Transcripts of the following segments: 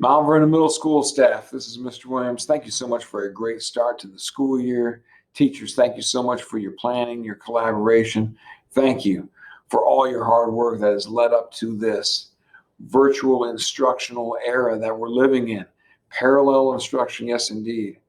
Mount Vernon Middle School staff, this is Mr. Williams. Thank you so much for a great start to the school year. Teachers, thank you so much for your planning, your collaboration. Thank you for all your hard work that has led up to this virtual instructional era that we're living in. Parallel instruction, yes, indeed.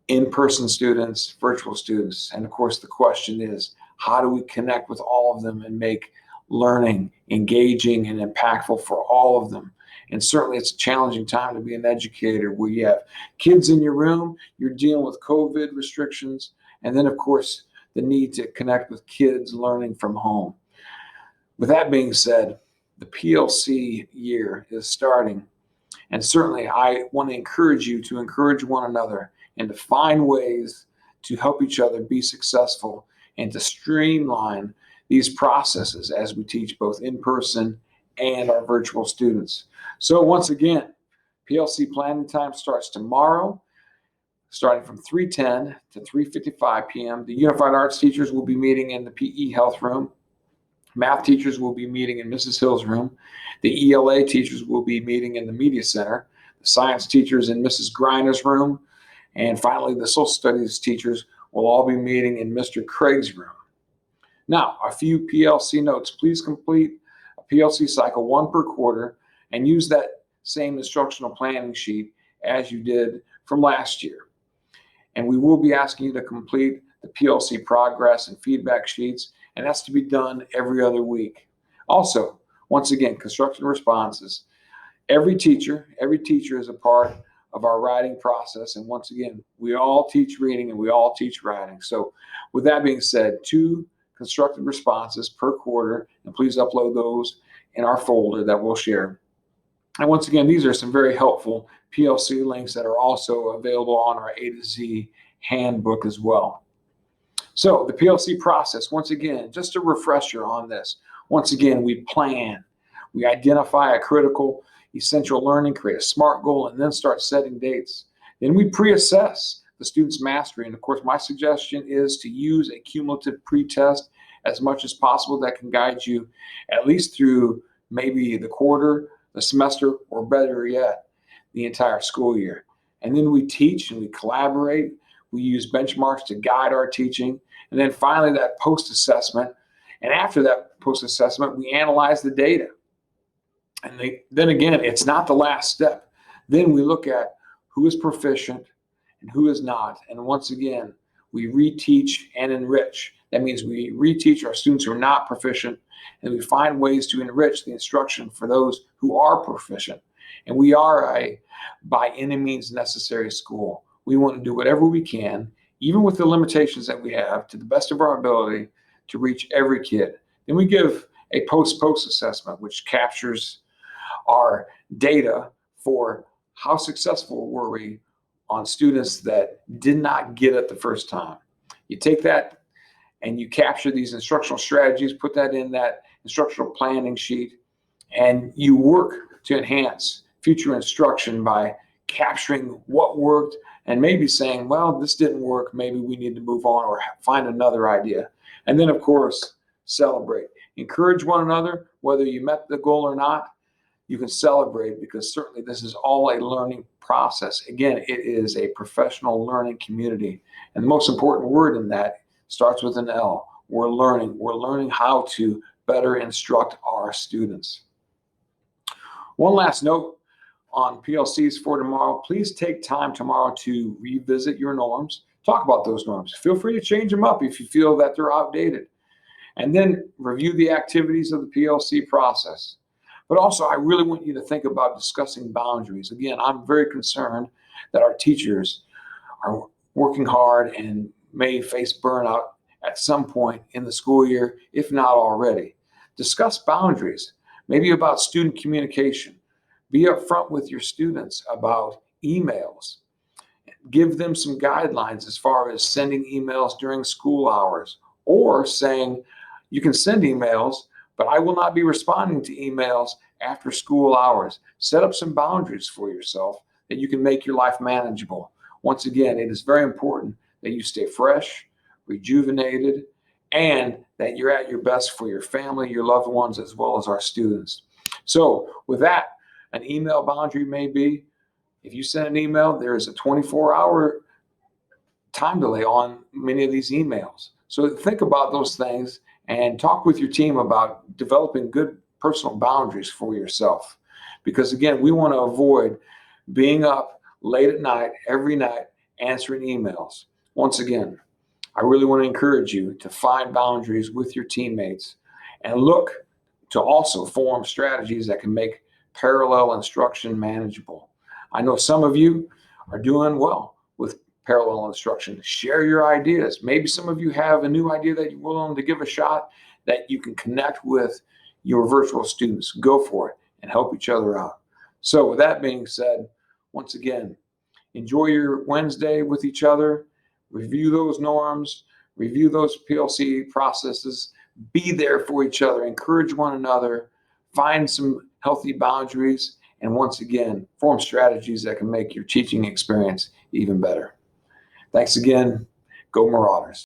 In-person students, virtual students. And of course, the question is, how do we connect with all of them and make learning engaging and impactful for all of them? And certainly it's a challenging time to be an educator where you have kids in your room, you're dealing with COVID restrictions, and then of course the need to connect with kids learning from home. With that being said, the PLC year is starting, and certainly I want to encourage you to encourage one another and to find ways to help each other be successful and to streamline these processes as we teach both in person and our virtual students. So once again, PLC planning time starts tomorrow, starting from 3:10 to 3:55 p.m. The Unified Arts teachers will be meeting in the PE health room. Math teachers will be meeting in Mrs. Hill's room. The ELA teachers will be meeting in the media center. The science teachers in Mrs. Griner's room. And finally, the social studies teachers will all be meeting in Mr. Craig's room. Now, a few PLC notes. Please complete a PLC cycle, one per quarter, and use that same instructional planning sheet as you did from last year. And we will be asking you to complete the PLC progress and feedback sheets, and that's to be done every other week. Also, once again, construction responses. Every teacher is a part of our writing process, and once again, we all teach reading and we all teach writing. So with that being said, 2 constructed responses per quarter, and please upload those in our folder that we'll share. And once again, these are some very helpful PLC links that are also available on our A to Z handbook as well. So the PLC process, once again, just a refresher on this. Once again, we plan, we identify a critical, essential learning, create a SMART goal, and then start setting dates. Then we pre-assess the student's mastery. And of course, my suggestion is to use a cumulative pre-test as much as possible that can guide you at least through maybe the quarter, the semester, or better yet, the entire school year. And then we teach and we collaborate. We use benchmarks to guide our teaching. And then finally, that post-assessment. And after that post-assessment, we analyze the data. And then again, it's not the last step. Then we look at who is proficient and who is not. And once again, we reteach and enrich. That means we reteach our students who are not proficient, and we find ways to enrich the instruction for those who are proficient. And we are a by any means necessary school. We want to do whatever we can, even with the limitations that we have, to the best of our ability to reach every kid. Then we give a post assessment, which captures our data for how successful were we on students that did not get it the first time. You take that and you capture these instructional strategies, put that in that instructional planning sheet, and you work to enhance future instruction by capturing what worked and maybe saying, well, this didn't work, maybe we need to move on or find another idea. And then, of course, celebrate. Encourage one another, whether you met the goal or not. You can celebrate, because certainly this is all a learning process. Again, it is a professional learning community. And the most important word in that starts with an L. We're learning. We're learning how to better instruct our students. One last note on PLCs for tomorrow. Please take time tomorrow to revisit your norms. Talk about those norms. Feel free to change them up if you feel that they're outdated. And then review the activities of the PLC process. But also, I really want you to think about discussing boundaries. Again, I'm very concerned that our teachers are working hard and may face burnout at some point in the school year, if not already. Discuss boundaries, maybe about student communication. Be upfront with your students about emails. Give them some guidelines as far as sending emails during school hours, or saying, you can send emails, but I will not be responding to emails after school hours. Set up some boundaries for yourself that you can make your life manageable. Once again, it is very important that you stay fresh, rejuvenated, and that you're at your best for your family, your loved ones, as well as our students. So with that, an email boundary may be. If you send an email, there is a 24-hour time delay on many of these emails. So think about those things and talk with your team about developing good personal boundaries for yourself. Because again, we want to avoid being up late at night, every night, answering emails. Once again, I really want to encourage you to find boundaries with your teammates and look to also form strategies that can make parallel instruction manageable. I know some of you are doing well with parallel instruction. Share your ideas. Maybe some of you have a new idea that you're willing to give a shot, that you can connect with your virtual students. Go for it and help each other out. So with that being said, once again, enjoy your Wednesday with each other. Review those norms, review those PLC processes, be there for each other, encourage one another, find some healthy boundaries, and once again, form strategies that can make your teaching experience even better. Thanks again. Go Marauders.